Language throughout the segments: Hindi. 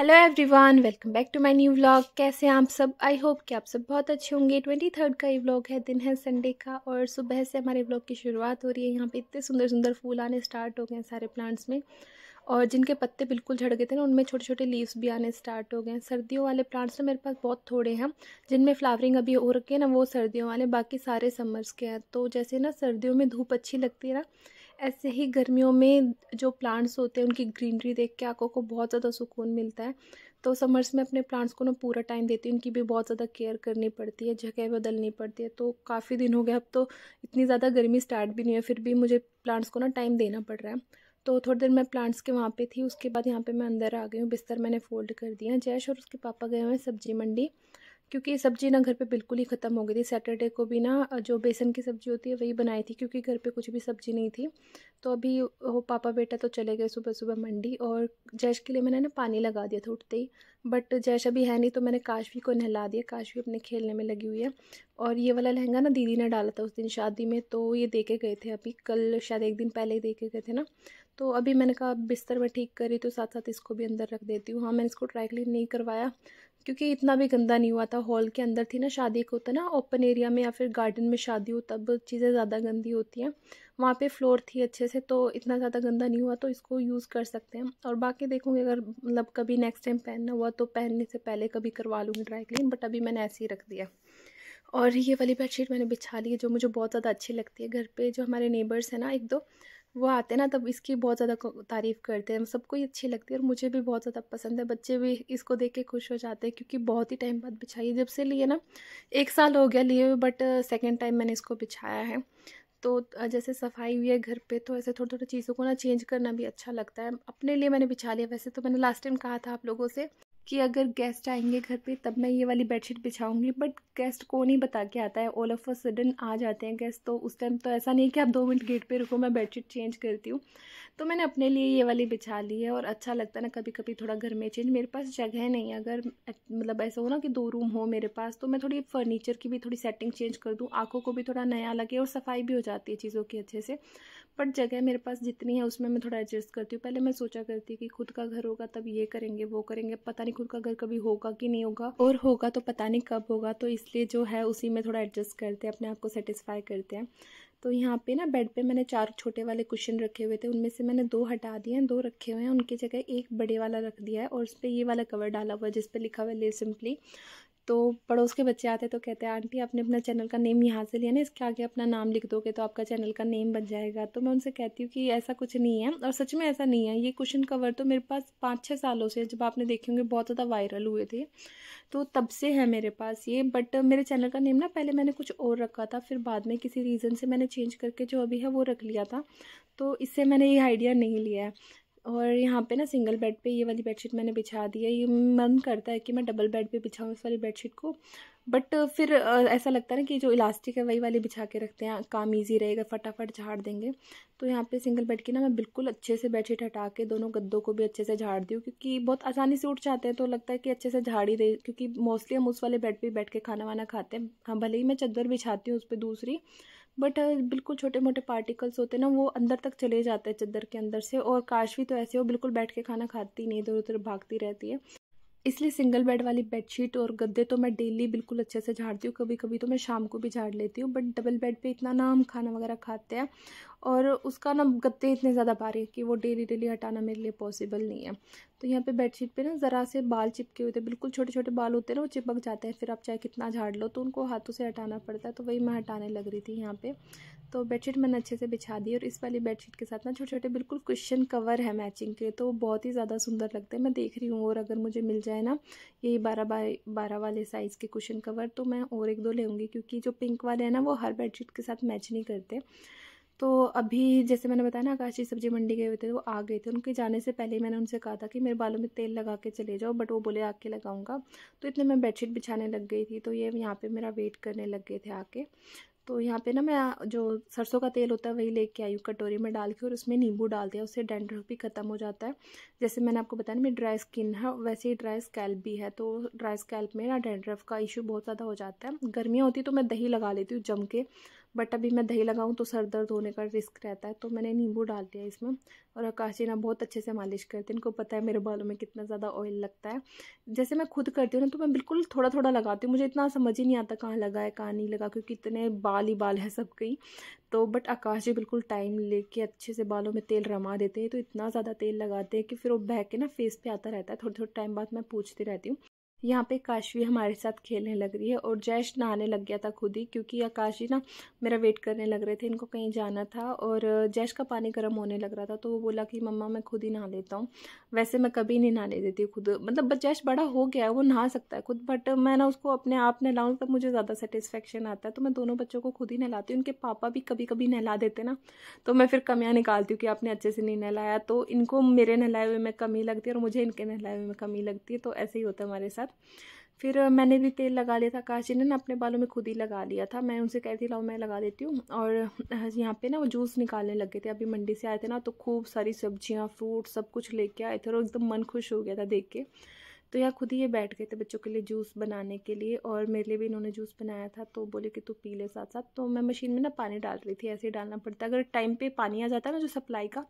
Hello everyone, welcome back to my new vlog. कैसे हैं आप सब? आई होप कि आप सब बहुत अच्छे होंगे। 23 का ये व्लॉग है, दिन है संडे का और सुबह से हमारे व्लॉग की शुरुआत हो रही है। यहाँ पे इतने सुंदर सुंदर फूल आने स्टार्ट हो गए हैं सारे प्लांट्स में, और जिनके पत्ते बिल्कुल झड़ गए थे ना, उनमें छोटे छोटे लीव्स भी आने स्टार्ट हो गए हैं। सर्दियों वाले प्लांट्स ना मेरे पास बहुत थोड़े हैं, जिनमें फ्लावरिंग अभी हो रखी है ना, वो सर्दियों वाले, बाकी सारे समर्स के हैं। तो जैसे ना सर्दियों में धूप अच्छी लगती है ना, ऐसे ही गर्मियों में जो प्लांट्स होते हैं उनकी ग्रीनरी देख के आंखों को बहुत ज़्यादा सुकून मिलता है। तो समर्स में अपने प्लांट्स को ना पूरा टाइम देती हूँ, उनकी भी बहुत ज़्यादा केयर करनी पड़ती है, जगह बदलनी पड़ती है। तो काफ़ी दिन हो गए, अब तो इतनी ज़्यादा गर्मी स्टार्ट भी नहीं है, फिर भी मुझे प्लांट्स को ना टाइम देना पड़ रहा है। तो थोड़ी देर मैं प्लांट्स के वहाँ पे थी, उसके बाद यहाँ पे मैं अंदर आ गई हूँ। बिस्तर मैंने फोल्ड कर दिया। जयेश और उसके पापा गए हुए हैं सब्जी मंडी, क्योंकि सब्ज़ी ना घर पे बिल्कुल ही ख़त्म हो गई थी। सैटरडे को भी ना जो बेसन की सब्ज़ी होती है वही बनाई थी, क्योंकि घर पे कुछ भी सब्ज़ी नहीं थी। तो अभी वो पापा बेटा तो चले गए सुबह सुबह मंडी, और जैश के लिए मैंने ना पानी लगा दिया था उठते ही। बट जैश अभी है नहीं, तो मैंने काशवी को नहला दिया। काशवी अपने खेलने में लगी हुई है। और ये वाला लहंगा ना दीदी ने डाला था उस दिन शादी में, तो ये दे के गए थे अभी, कल शायद एक दिन पहले ही दे के गए थे ना। तो अभी मैंने कहा बिस्तर में ठीक करी तो साथ साथ इसको भी अंदर रख देती हूँ। हाँ, मैंने इसको ड्राई क्लीन नहीं करवाया, क्योंकि इतना भी गंदा नहीं हुआ था। हॉल के अंदर थी ना, शादी को होता ना ओपन एरिया में या फिर गार्डन में शादी हो, तब चीज़ें ज़्यादा गंदी होती हैं। वहाँ पे फ्लोर थी अच्छे से, तो इतना ज़्यादा गंदा नहीं हुआ, तो इसको यूज़ कर सकते हैं। और बाकी देखूँगी, अगर मतलब कभी नेक्स्ट टाइम पहनना हुआ तो पहनने से पहले कभी करवा लूँगी ड्राई क्लीन, बट अभी मैंने ऐसे ही रख दिया। और ये वाली बेडशीट मैंने बिछा ली है, जो मुझे बहुत ज़्यादा अच्छी लगती है। घर पे जो हमारे नेबर्स हैं ना, एक दो, वो आते हैं ना, तब इसकी बहुत ज़्यादा तारीफ़ करते हैं। सबको ही अच्छी लगती है और मुझे भी बहुत ज़्यादा पसंद है। बच्चे भी इसको देख के खुश हो जाते हैं, क्योंकि बहुत ही टाइम बाद बिछाई है। जब से लिए ना 1 साल हो गया लिए हुए, बट सेकेंड टाइम मैंने इसको बिछाया है। तो जैसे सफाई हुई है घर पे, तो ऐसे थोड़ी थोड़ी चीज़ों को ना चेंज करना भी अच्छा लगता है। अपने लिए मैंने बिछा लिया। वैसे तो मैंने लास्ट टाइम कहा था आप लोगों से कि अगर गेस्ट आएंगे घर पे तब मैं ये वाली बेडशीट बिछाऊंगी, बट गेस्ट को नहीं बता के आता है, ऑल ऑफ अ सडन आ जाते हैं गेस्ट, तो उस टाइम तो ऐसा नहीं कि आप 2 मिनट गेट पे रुको मैं बेडशीट चेंज करती हूँ। तो मैंने अपने लिए ये वाली बिछा ली है, और अच्छा लगता है ना कभी कभी थोड़ा घर में चेंज। मेरे पास जगह नहीं है, अगर मतलब ऐसा हो ना कि 2 रूम हो मेरे पास, तो मैं थोड़ी फर्नीचर की भी थोड़ी सेटिंग चेंज कर दूँ, आंखों को भी थोड़ा नया लगे और सफाई भी हो जाती है चीज़ों की अच्छे से। बट जगह मेरे पास जितनी है उसमें मैं थोड़ा एडजस्ट करती हूँ। पहले मैं सोचा करती कि खुद का घर होगा तब ये करेंगे वो करेंगे, पता नहीं खुद का घर कभी होगा कि नहीं होगा, और होगा तो पता नहीं कब होगा। तो इसलिए जो है उसी में थोड़ा एडजस्ट करते हैं, अपने आप को सेटिस्फाई करते हैं। तो यहाँ पे ना बेड पे मैंने 4 छोटे वाले कुशन रखे हुए थे, उनमें से मैंने 2 हटा दिए हैं, 2 रखे हुए हैं। उनकी जगह एक बड़े वाला रख दिया है, और उस पर ये वाला कवर डाला हुआ है जिस पे लिखा हुआ है लिव सिंपली। तो पड़ोस के बच्चे आते हैं तो कहते हैं आंटी आपने अपना चैनल का नेम यहाँ से लिया ना, इसके आगे अपना नाम लिख दोगे तो आपका चैनल का नेम बन जाएगा। तो मैं उनसे कहती हूँ कि ऐसा कुछ नहीं है, और सच में ऐसा नहीं है। ये कुशन कवर तो मेरे पास 5-6 सालों से, जब आपने देखे होंगे बहुत ज़्यादा वायरल हुए थे, तो तब से है मेरे पास ये। बट मेरे चैनल का नेम ना पहले मैंने कुछ और रखा था, फिर बाद में किसी रीज़न से मैंने चेंज करके जो अभी है वो रख लिया था, तो इससे मैंने ये आइडिया नहीं लिया है। और यहाँ पे ना सिंगल बेड पे ये वाली बेडशीट मैंने बिछा दी है। ये मन करता है कि मैं डबल बेड पे बिछाऊँ इस वाली बेडशीट को, बट फिर ऐसा लगता है ना कि जो इलास्टिक है वही वाली बिछा के रखते हैं, काम इजी रहेगा, फटाफट झाड़ देंगे। तो यहाँ पे सिंगल बेड की ना मैं बिल्कुल अच्छे से बेडशीट हटा के दोनों गद्दों को भी अच्छे से झाड़ दी हूँ, क्योंकि बहुत आसानी से उठ जाते हैं, तो लगता है कि अच्छे से झाड़ ही दे, क्योंकि मोस्टली हम उस वाले बेड पे बैठ के खाना वाना खाते हैं। हाँ, भले ही मैं चादर बिछाती हूँ उस पर दूसरी, बट बिल्कुल छोटे मोटे पार्टिकल्स होते हैं ना, वो अंदर तक चले जाते हैं चादर के अंदर से। और काशवी तो ऐसे हो बिल्कुल बैठ के खाना खाती नहीं, इधर उधर भागती रहती है। इसलिए सिंगल बेड वाली बेडशीट और गद्दे तो मैं डेली बिल्कुल अच्छे से झाड़ती हूँ। कभी कभी तो मैं शाम को भी झाड़ लेती हूँ, बट डबल बेड पे इतना ना हम खाना वगैरह खाते हैं, और उसका ना गद्दे इतने ज़्यादा भारी है कि वो डेली डेली हटाना मेरे लिए पॉसिबल नहीं है। तो यहाँ पे बेडशीट पे ना ज़रा से बाल चिपके हुए थे, बिल्कुल छोटे छोटे बाल होते हैं ना, वो चिपक जाते हैं, फिर आप चाहे कितना झाड़ लो तो उनको हाथों से हटाना पड़ता है, तो वही मैं हटाने लग रही थी यहाँ पे। तो बेडशीट मैंने अच्छे से बिछा दी, और इस वाली बेडशीट के साथ ना छोटे छोटे बिल्कुल क्वेश्चन कवर है मैचिंग के, तो बहुत ही ज़्यादा सुंदर लगते हैं। मैं देख रही हूँ, और अगर मुझे मिल जाए ना यही 12x12 वाले साइज़ के कुशन कवर, तो मैं और 1-2 लेंगी, क्योंकि जो पिंक वाले हैं ना वो हर बेडशीट के साथ मैच नहीं करते। तो अभी जैसे मैंने बताया ना, आकाश जी सब्जी मंडी गए हुए थे, वो आ गए थे। उनके जाने से पहले मैंने उनसे कहा था कि मेरे बालों में तेल लगा के चले जाओ, बट वो बोले आके लगाऊंगा। तो इतने मैं बेडशीट बिछाने लग गई थी, तो ये यहाँ पे मेरा वेट करने लग गए थे आके। तो यहाँ पे ना मैं जो सरसों का तेल होता है वही लेके आई हूँ कटोरी में डाल के, और उसमें नींबू डाल दिया, उससे डैंड्रफ भी ख़त्म हो जाता है। जैसे मैंने आपको बताया ना मेरी ड्राई स्किन है, वैसे ही ड्राई स्कैल्प भी है, तो ड्राई स्कैल्प में ना डैंड्रफ का इशू बहुत ज़्यादा हो जाता है। गर्मियाँ होती तो मैं दही लगा लेती हूँ जम के, बट अभी मैं दही लगाऊं तो सर दर्द होने का रिस्क रहता है, तो मैंने नींबू डाल दिया इसमें। और आकाश जी ना बहुत अच्छे से मालिश करते हैं, इनको पता है मेरे बालों में कितना ज़्यादा ऑयल लगता है। जैसे मैं खुद करती हूँ ना तो मैं बिल्कुल थोड़ा थोड़ा लगाती हूँ, मुझे इतना समझ ही नहीं आता कहाँ लगा है कहाँ नहीं लगा, क्योंकि इतने बाल ही बाल है सबके। तो बट आकाश जी बिल्कुल टाइम लेके अच्छे से बालों में तेल रमा देते हैं, तो इतना ज़्यादा तेल लगाते हैं कि फिर वो बह के ना फेस पे आता रहता है। थोड़े थोड़े टाइम बाद मैं पूछती रहती हूँ। यहाँ पे काशवी हमारे साथ खेलने लग रही है और जैश नहाने लग गया था खुद ही, क्योंकि आकाश जी ना मेरा वेट करने लग रहे थे, इनको कहीं जाना था। और जैश का पानी गर्म होने लग रहा था, तो वो बोला कि मम्मा मैं खुद ही नहा लेता हूँ। वैसे मैं कभी नहीं नहाने देती खुद, मतलब जैश बड़ा हो गया है, वो नहा सकता है खुद, बट मैं ना उसको अपने आप नहलाऊँ तब मुझे ज़्यादा सेटिस्फेक्शन आता है। तो मैं दोनों बच्चों को खुद ही नहलाती हूँ, उनके पापा भी कभी कभी नहला देते ना, तो मैं फिर कमियाँ निकालती हूँ कि आपने अच्छे से नहीं नहलाया, तो इनको मेरे नहलाए हुए में कमी लगती है और मुझे इनके नहलाए हुए में कमी लगती है, तो ऐसे ही होता है हमारे साथ। फिर मैंने भी तेल लगा लिया था, आकाश जी ने ना अपने बालों में खुद ही लगा लिया था, मैं उनसे कहती लाओ मैं लगा देती हूँ। और यहाँ पे ना वो जूस निकालने लगे थे, अभी मंडी से आए थे ना, तो खूब सारी सब्जियाँ फ्रूट सब कुछ लेके आए थे और एकदम मन खुश हो गया था देख के। तो यहाँ खुद ही ये बैठ गए थे बच्चों के लिए जूस बनाने के लिए, और मेरे लिए भी इन्होंने जूस बनाया था, तो बोले कि तू पी ले साथ साथ। तो मैं मशीन में ना पानी डाल रही थी, ऐसे ही डालना पड़ता है, अगर टाइम पे पानी आ जाता है ना जो सप्लाई का,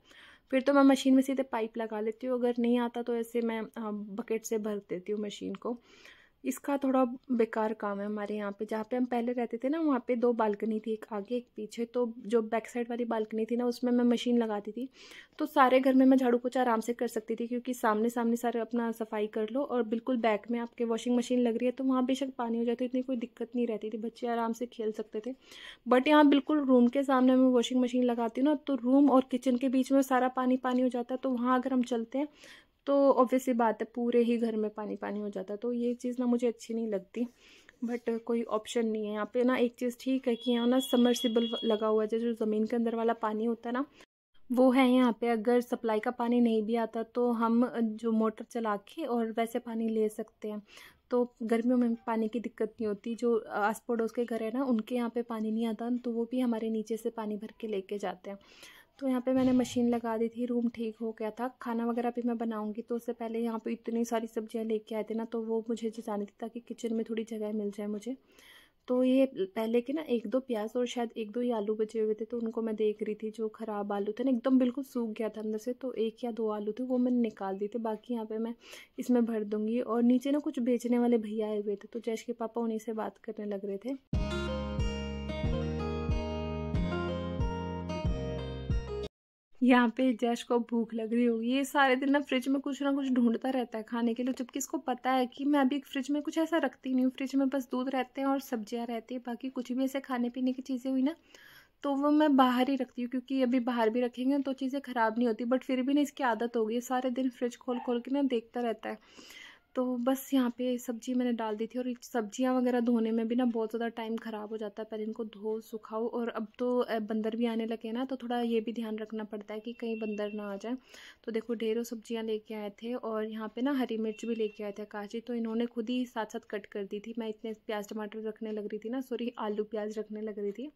फिर तो मैं मशीन में सीधे पाइप लगा लेती हूँ, अगर नहीं आता तो ऐसे मैं बकेट से भर देती हूँ मशीन को। इसका थोड़ा बेकार काम है हमारे यहाँ पे, जहाँ पे हम पहले रहते थे ना वहाँ पे 2 बालकनी थी, एक आगे एक पीछे। तो जो बैक साइड वाली बालकनी थी ना उसमें मैं मशीन लगाती थी, तो सारे घर में मैं झाड़ू पोछा आराम से कर सकती थी, क्योंकि सामने सामने सारे अपना सफाई कर लो, और बिल्कुल बैक में आपके वॉशिंग मशीन लग रही है, तो वहाँ बेशक पानी हो जाए तो इतनी कोई दिक्कत नहीं रहती थी, बच्चे आराम से खेल सकते थे। बट यहाँ बिल्कुल रूम के सामने मैं वॉशिंग मशीन लगाती हूँ ना, तो रूम और किचन के बीच में सारा पानी पानी हो जाता है, तो वहाँ अगर हम चलते हैं तो ऑब्वियसली बात है पूरे ही घर में पानी पानी हो जाता है, तो ये चीज़ ना मुझे अच्छी नहीं लगती। बट कोई ऑप्शन नहीं है यहाँ पे ना। एक चीज़ ठीक है कि यहाँ ना समरसिबल लगा हुआ है, जो ज़मीन के अंदर वाला पानी होता है ना वो है यहाँ पे। अगर सप्लाई का पानी नहीं भी आता तो हम जो मोटर चला के और वैसे पानी ले सकते हैं, तो गर्मियों में पानी की दिक्कत नहीं होती। जो आस पड़ोस के घर है ना उनके यहाँ पे पानी नहीं आता, तो वो भी हमारे नीचे से पानी भर के लेके जाते हैं। तो यहाँ पे मैंने मशीन लगा दी थी, रूम ठीक हो गया था। खाना वगैरह भी मैं बनाऊंगी, तो उससे पहले यहाँ पे इतनी सारी सब्जियाँ लेके आए थे ना, तो वो मुझे जानी थी ताकि किचन में थोड़ी जगह मिल जाए मुझे। तो ये पहले के ना 1-2 प्याज और शायद 1-2 ही आलू बचे हुए थे, तो उनको मैं देख रही थी। जो ख़राब आलू थे ना एकदम बिल्कुल सूख गया था अंदर से, तो 1 या 2 आलू थे वो मैंने निकाल दिए थे, बाकी यहाँ पे मैं इसमें भर दूँगी। और नीचे ना कुछ बेचने वाले भैया आए हुए थे, तो जैश के पापा उन्हीं से बात करने लग रहे थे। यहाँ पे जैश को भूख लग रही होगी, ये सारे दिन ना फ्रिज में कुछ ना कुछ ढूंढता रहता है खाने के लिए, जबकि इसको पता है कि मैं अभी फ्रिज में कुछ ऐसा रखती नहीं हूँ। फ्रिज में बस दूध रहते हैं और सब्जियाँ रहती है, बाकी कुछ भी ऐसे खाने पीने की चीज़ें हुई ना तो वो मैं बाहर ही रखती हूँ, क्योंकि अभी बाहर भी रखेंगे तो चीज़ें ख़राब नहीं होती। बट फिर भी ना इसकी आदत हो गई है, सारे दिन फ्रिज खोल खोल के ना देखता रहता है। तो बस यहाँ पे सब्जी मैंने डाल दी थी, और सब्जियाँ वगैरह धोने में भी ना बहुत ज़्यादा टाइम ख़राब हो जाता है, पहले इनको धो सुखाओ। और अब तो बंदर भी आने लगे ना, तो थोड़ा ये भी ध्यान रखना पड़ता है कि कहीं बंदर ना आ जाए। तो देखो ढेरों सब्जियाँ लेके आए थे, और यहाँ पे ना हरी मिर्च भी लेके आए थे काजी, तो इन्होंने खुद ही साथ साथ कट कर दी थी। मैं इतने प्याज टमाटर रखने लग रही थी ना, सॉरी आलू प्याज रखने लग रही थी,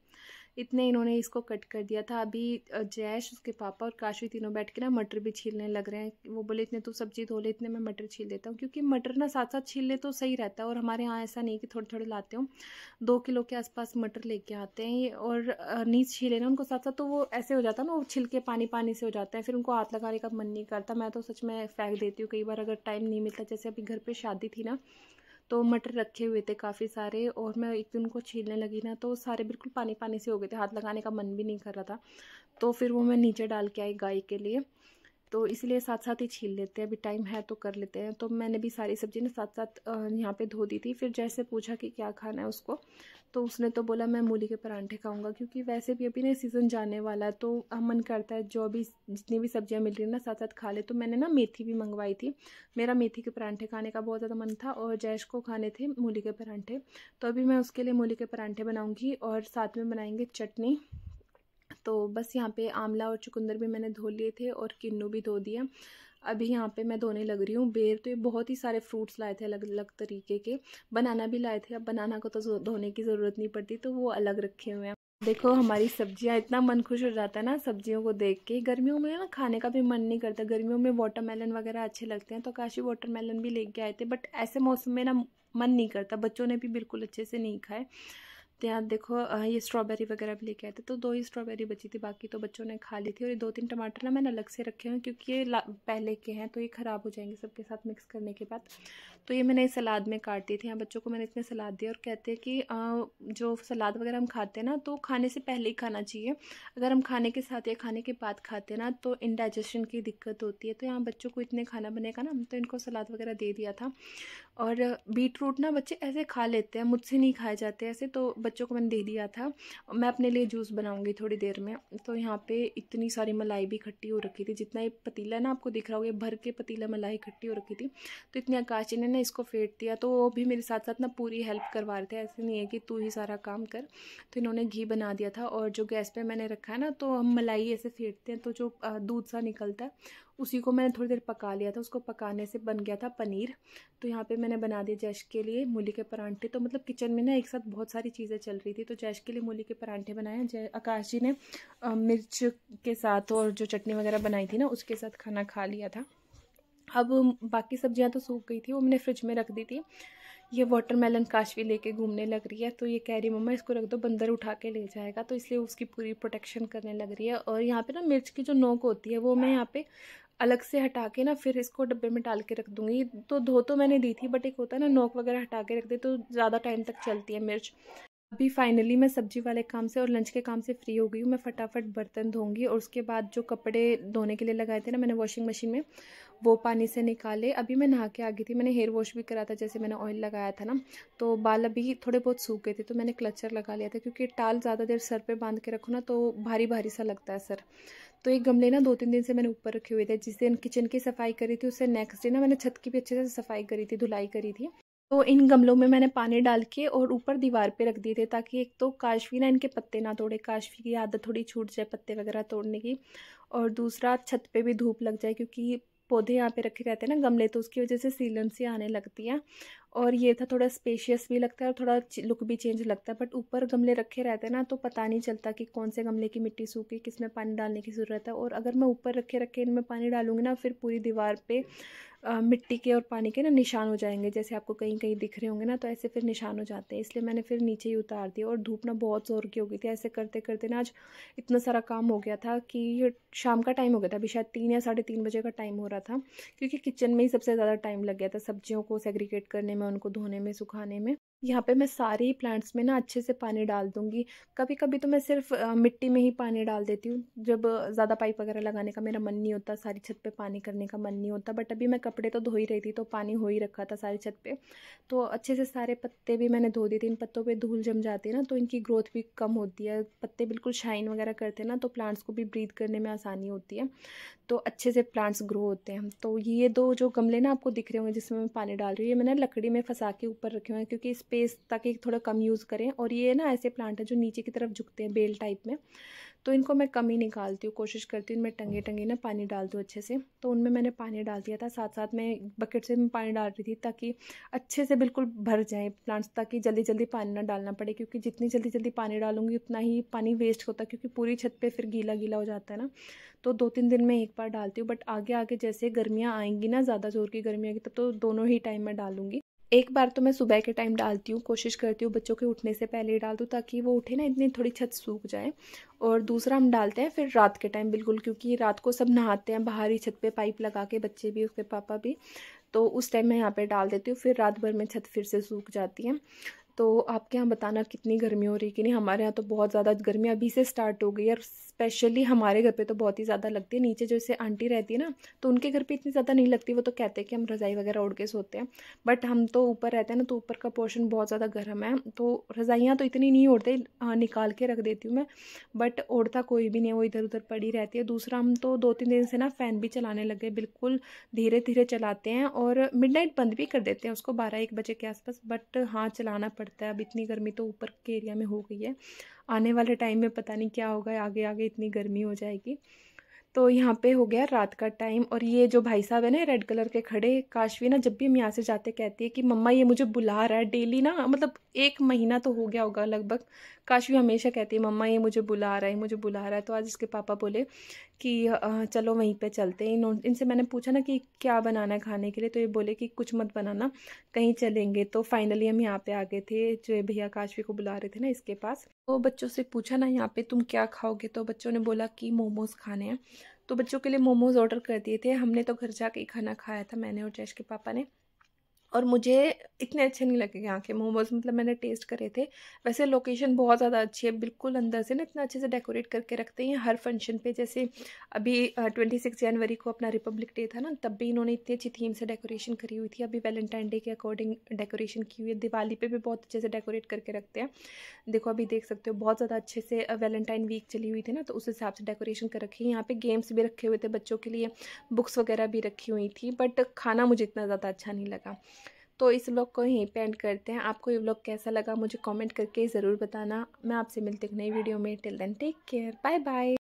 इतने इन्होंने इसको कट कर दिया था। अभी जैश उसके पापा और काशवी तीनों बैठ के ना मटर भी छीलने लग रहे हैं। वो बोले इतने तू सब्जी धो ले, इतने मैं मटर छील देता हूँ, क्योंकि मटर ना साथ साथ छील ले तो सही रहता है। और हमारे यहाँ ऐसा नहीं कि थोड़े थोड़े लाते हो, 2 किलो के आसपास मटर लेके आते हैं ये, और नहीं छीले ना उनको साथ साथ तो वो ऐसे हो जाता है ना, वो छिलके पानी पानी से हो जाते हैं, फिर उनको हाथ लगाने का मन नहीं करता। मैं तो सच में फेंक देती हूँ कई बार अगर टाइम नहीं मिलता। जैसे अभी घर पे शादी थी ना, तो मटर रखे हुए थे काफ़ी सारे, और मैं एक दिन उनको छीलने लगी ना तो सारे बिल्कुल पानी पानी से हो गए थे, हाथ लगाने का मन भी नहीं कर रहा था। तो फिर वो मैं नीचे डाल के आई गाय के लिए, तो इसलिए साथ साथ ही छील लेते हैं, अभी टाइम है तो कर लेते हैं। तो मैंने भी सारी सब्जी ना साथ साथ यहाँ पे धो दी थी। फिर जैसे पूछा कि क्या खाना है उसको, तो उसने तो बोला मैं मूली के परांठे खाऊंगा, क्योंकि वैसे भी अभी ना सीज़न जाने वाला है, तो मन करता है जो भी जितनी भी सब्जियां मिल रही है ना साथ साथ खा ले। तो मैंने ना मेथी भी मंगवाई थी, मेरा मेथी के परांठे खाने का बहुत ज़्यादा मन था, और जैश को खाने थे मूली के परांठे। तो अभी मैं उसके लिए मूली के परांठे बनाऊँगी, और साथ में बनाएंगे चटनी। तो बस यहाँ पे आंवला और चुकंदर भी मैंने धो लिए थे, और किन्नू भी धो दिया। अभी यहाँ पे मैं धोने लग रही हूँ बेर। तो ये बहुत ही सारे फ्रूट्स लाए थे अलग अलग तरीके के, बनाना भी लाए थे। अब बनाना को तो धोने की ज़रूरत नहीं पड़ती, तो वो अलग रखे हुए हैं। देखो हमारी सब्जियाँ, इतना मन खुश हो जाता है ना सब्जियों को देख के। गर्मियों में ना खाने का भी मन नहीं करता, गर्मियों में वाटरमेलन वगैरह अच्छे लगते हैं, तो काशी वाटरमेलन भी लेके आए थे, बट ऐसे मौसम में ना मन नहीं करता। बच्चों ने भी बिल्कुल अच्छे से नहीं खाए, तो यहाँ देखो ये स्ट्रॉबेरी वगैरह भी लेके आए थे, तो 2 ही स्ट्रॉबेरी बची थी, बाकी तो बच्चों ने खा ली थी। और ये 2-3 टमाटर ना मैंने अलग से रखे हैं क्योंकि ये पहले के हैं तो ये ख़राब हो जाएंगे सबके साथ मिक्स करने के बाद। तो ये मैंने सलाद में काट दिए थे। यहाँ बच्चों को मैंने इसमें सलाद दिया और कहते हैं कि जो सलाद वगैरह हम खाते हैं ना तो खाने से पहले ही खाना चाहिए। अगर हम खाने के साथ या खाने के बाद खाते हैं ना तो इंडाइजेशन की दिक्कत होती है। तो यहाँ बच्चों को इतने खाना बनेगा ना तो इनको सलाद वगैरह दे दिया था। और बीट रूट ना बच्चे ऐसे खा लेते हैं, मुझसे नहीं खाए जाते ऐसे, तो बच्चों को मैंने दे दिया था। मैं अपने लिए जूस बनाऊंगी थोड़ी देर में। तो यहाँ पे इतनी सारी मलाई भी इकट्ठी हो रखी थी, जितना ये पतीला ना आपको दिख रहा होगा भर के पतीला मलाई इकट्ठी हो रखी थी। तो इतनी आकाश जी ने ना इसको फेंट दिया, तो वो भी मेरे साथ साथ ना पूरी हेल्प करवा रहे थे, ऐसे नहीं है कि तू ही सारा काम कर। तो इन्होंने घी बना दिया था और जो गैस पे मैंने रखा है ना तो हम मलाई ऐसे फेंटते हैं तो जो दूध सा निकलता है उसी को मैंने थोड़ी देर पका लिया था। उसको पकाने से बन गया था पनीर। तो यहाँ पे मैंने बना दिया जैश के लिए मूली के परांठे। तो मतलब किचन में ना एक साथ बहुत सारी चीज़ें चल रही थी। तो जैश के लिए मूली के परांठे बनाए, आकाश जी ने मिर्च के साथ और जो चटनी वगैरह बनाई थी ना उसके साथ खाना खा लिया था। अब बाकी सब्जियां तो सूख गई थी, वो मैंने फ्रिज में रख दी थी। ये वाटरमेलन काशवी लेके घूमने लग रही है, तो ये कह रही मम्मा इसको रख दो, बंदर उठा के ले जाएगा, तो इसलिए उसकी पूरी प्रोटेक्शन करने लग रही है। और यहाँ पे ना मिर्च की जो नोक होती है वो मैं यहाँ पे अलग से हटा के ना फिर इसको डब्बे में डाल के रख दूँगी। तो धो तो मैंने दी थी, बट एक होता है ना नोक वगैरह हटा के रख दे तो ज़्यादा टाइम तक चलती है मिर्च। अभी फाइनली मैं सब्जी वाले काम से और लंच के काम से फ्री हो गई हूँ। मैं फटाफट बर्तन धोऊंगी और उसके बाद जो कपड़े धोने के लिए लगाए थे ना मैंने वॉशिंग मशीन में, वो पानी से निकाले। अभी मैं नहा के आ गई थी, मैंने हेयर वॉश भी करा था, जैसे मैंने ऑयल लगाया था ना, तो बाल अभी थोड़े बहुत सूख गए थे तो मैंने क्लचर लगा लिया था, क्योंकि टाल ज़्यादा देर सर पे बांध के रखो ना तो भारी भारी सा लगता है सर। तो ये गमले ना 2-3 दिन से मैंने ऊपर रखे हुए थे। जिस दिन किचन की सफाई करी थी उससे नेक्स्ट डे ना मैंने छत की भी अच्छे से सफाई करी थी, धुलाई करी थी। तो इन गमलों में मैंने पानी डाल के और ऊपर दीवार पे रख दिए थे, ताकि एक तो काशवी ना इनके पत्ते ना तोड़े, काशवी की आदत थोड़ी छूट जाए पत्ते वगैरह तोड़ने की, और दूसरा छत पे भी धूप लग जाए, क्योंकि पौधे यहाँ पे रखे रहते हैं ना गमले, तो उसकी वजह से सीलन सी आने लगती है। और ये था थोड़ा स्पेशियस भी लगता है और थोड़ा लुक भी चेंज लगता है। बट ऊपर गमले रखे रहते हैं ना तो पता नहीं चलता कि कौन से गमले की मिट्टी सूखी, किस में पानी डालने की ज़रूरत है। और अगर मैं ऊपर रखे रखे इनमें पानी डालूंगी ना फिर पूरी दीवार पे मिट्टी के और पानी के ना निशान हो जाएंगे, जैसे आपको कहीं कहीं दिख रहे होंगे ना, तो ऐसे फिर निशान हो जाते हैं। इसलिए मैंने फिर नीचे ही उतार दिया। और धूप ना बहुत ज़ोर की हो गई थी, ऐसे करते करते ना आज इतना सारा काम हो गया था कि शाम का टाइम हो गया था, अभी शायद 3 या 3:30 बजे का टाइम हो रहा था, क्योंकि किचन में ही सबसे ज़्यादा टाइम लग गया था सब्जियों को सेग्रीगेट करने में, उनको धोने में, सुखाने में। यहाँ पे मैं सारे ही प्लांट्स में ना अच्छे से पानी डाल दूंगी। कभी कभी तो मैं सिर्फ मिट्टी में ही पानी डाल देती हूँ, जब ज़्यादा पाइप वगैरह लगाने का मेरा मन नहीं होता, सारी छत पे पानी करने का मन नहीं होता। बट अभी मैं कपड़े तो धो ही रही थी तो पानी हो ही रखा था सारी छत पे, तो अच्छे से सारे पत्ते भी मैंने धो दिए थे। इन पत्तों पे धूल जम जाती है ना तो इनकी ग्रोथ भी कम होती है, पत्ते बिल्कुल शाइन वगैरह करते हैं ना तो प्लांट्स को भी ब्रीथ करने में आसानी होती है, तो अच्छे से प्लांट्स ग्रो होते हैं। तो ये 2 जो गमले ना आपको दिख रहे होंगे जिसमें मैं पानी डाल रही हूँ, ये मैंने लकड़ी में फंसा के ऊपर रखे हुए हैं, क्योंकि स्पेस ताकि थोड़ा कम यूज़ करें। और ये ना ऐसे प्लांट है जो नीचे की तरफ झुकते हैं बेल टाइप में, तो इनको मैं कम ही निकालती हूँ, कोशिश करती हूँ इनमें टंगे टंगे ना पानी डाल दूँ अच्छे से। तो उनमें मैंने पानी डाल दिया था, साथ साथ में बकेट से मैं पानी डाल रही थी ताकि अच्छे से बिल्कुल भर जाए प्लांट्स, ताकि जल्दी जल्दी पानी ना डालना पड़े, क्योंकि जितनी जल्दी जल्दी पानी डालूंगी उतना ही पानी वेस्ट होता है, क्योंकि पूरी छत पे फिर गीला गीला हो जाता है ना। तो 2-3 दिन में एक बार डालती हूँ, बट आगे आगे जैसे गर्मियाँ आएंगी ना, ज़्यादा जोर की गर्मी आएगी, तब तो दोनों ही टाइम में डालूंगी। एक बार तो मैं सुबह के टाइम डालती हूँ, कोशिश करती हूँ बच्चों के उठने से पहले ही डाल दूँ, ताकि वो उठे ना इतनी थोड़ी छत सूख जाए। और दूसरा हम डालते हैं फिर रात के टाइम बिल्कुल, क्योंकि रात को सब नहाते हैं बाहर ही छत पे पाइप लगा के, बच्चे भी उसके पापा भी, तो उस टाइम मैं यहाँ पे डाल देती हूँ, फिर रात भर में छत फिर से सूख जाती है। तो आपके यहाँ बताना कितनी गर्मी हो रही है कि नहीं। हमारे यहाँ तो बहुत ज़्यादा गर्मी अभी से स्टार्ट हो गई है, और स्पेशली हमारे घर पे तो बहुत ही ज़्यादा लगती है। नीचे जैसे आंटी रहती है ना तो उनके घर पे इतनी ज़्यादा नहीं लगती, वो तो कहते हैं कि हम रज़ाई वगैरह ओढ़ के सोते हैं, बट हम तो ऊपर रहते हैं ना तो ऊपर का पोर्शन बहुत ज़्यादा गर्म है, तो रज़ाइयाँ तो इतनी नहीं ओढ़ते, निकाल के रख देती हूँ मैं, बट ओढ़ता कोई भी नहीं है, वो इधर उधर पड़ी रहती है। दूसरा हम तो 2-3 दिन से ना फ़ैन भी चलाने लग गए, बिल्कुल धीरे धीरे चलाते हैं, और मिडनाइट बंद भी कर देते हैं उसको 12-1 बजे के आसपास, बट हाँ चलाना पड़ता है। अब इतनी गर्मी तो ऊपर के एरिया में हो गई है, आने वाले टाइम में पता नहीं क्या होगा, आगे आगे इतनी गर्मी हो जाएगी। तो यहाँ पे हो गया रात का टाइम, और ये जो भाई साहब है ना रेड कलर के खड़े, काशवी ना जब भी हम यहाँ से जाते कहती है कि मम्मा ये मुझे बुला रहा है डेली ना, मतलब 1 महीना तो हो गया होगा लगभग। काशवी हमेशा कहती है मम्मा ये मुझे बुला रहा है, मुझे बुला रहा है। तो आज इसके पापा बोले कि चलो वहीं पे चलते हैं। इनसे मैंने पूछा ना कि क्या बनाना है खाने के लिए, तो ये बोले कि कुछ मत बनाना, कहीं चलेंगे। तो फाइनली हम यहाँ पे आ गए थे, जो भैया काशवी को बुला रहे थे ना इसके पास। तो बच्चों से पूछा ना यहाँ पे तुम क्या खाओगे, तो बच्चों ने बोला कि मोमोज़ खाने हैं। तो बच्चों के लिए मोमोज़ ऑर्डर कर दिए थे हमने। तो घर जाके ही खाना खाया था मैंने और जैश के पापा ने। और मुझे इतने अच्छे नहीं लगे यहाँ के मोमोज़, मतलब मैंने टेस्ट करे थे। वैसे लोकेशन बहुत ज़्यादा अच्छी है, बिल्कुल अंदर से ना इतना अच्छे से डेकोरेट करके रखते हैं हर फंक्शन पे। जैसे अभी 26 जनवरी को अपना रिपब्लिक डे था ना, तब भी इन्होंने इतनी अच्छी थीम से डेकोरेशन करी हुई थी। अभी वैलेंटाइन डे के अकॉर्डिंग डेकोरेशन की हुई है। दिवाली पे भी बहुत अच्छे से डेकोरेट करके रखते हैं। देखो अभी देख सकते हो बहुत ज़्यादा अच्छे से वैलेंटाइन वीक चली हुई थी ना, तो उस हिसाब से डेकोरेशन कर रखी है। यहाँ पे गेम्स भी रखे हुए थे बच्चों के लिए, बुक्स वगैरह भी रखी हुई थी, बट खाना मुझे इतना ज़्यादा अच्छा नहीं लगा। तो इस व्लॉग को यहीं पे एंड करते हैं। आपको ये व्लॉग कैसा लगा मुझे कमेंट करके ज़रूर बताना। मैं आपसे मिलती हूँ नई वीडियो में। Till then take care, bye bye.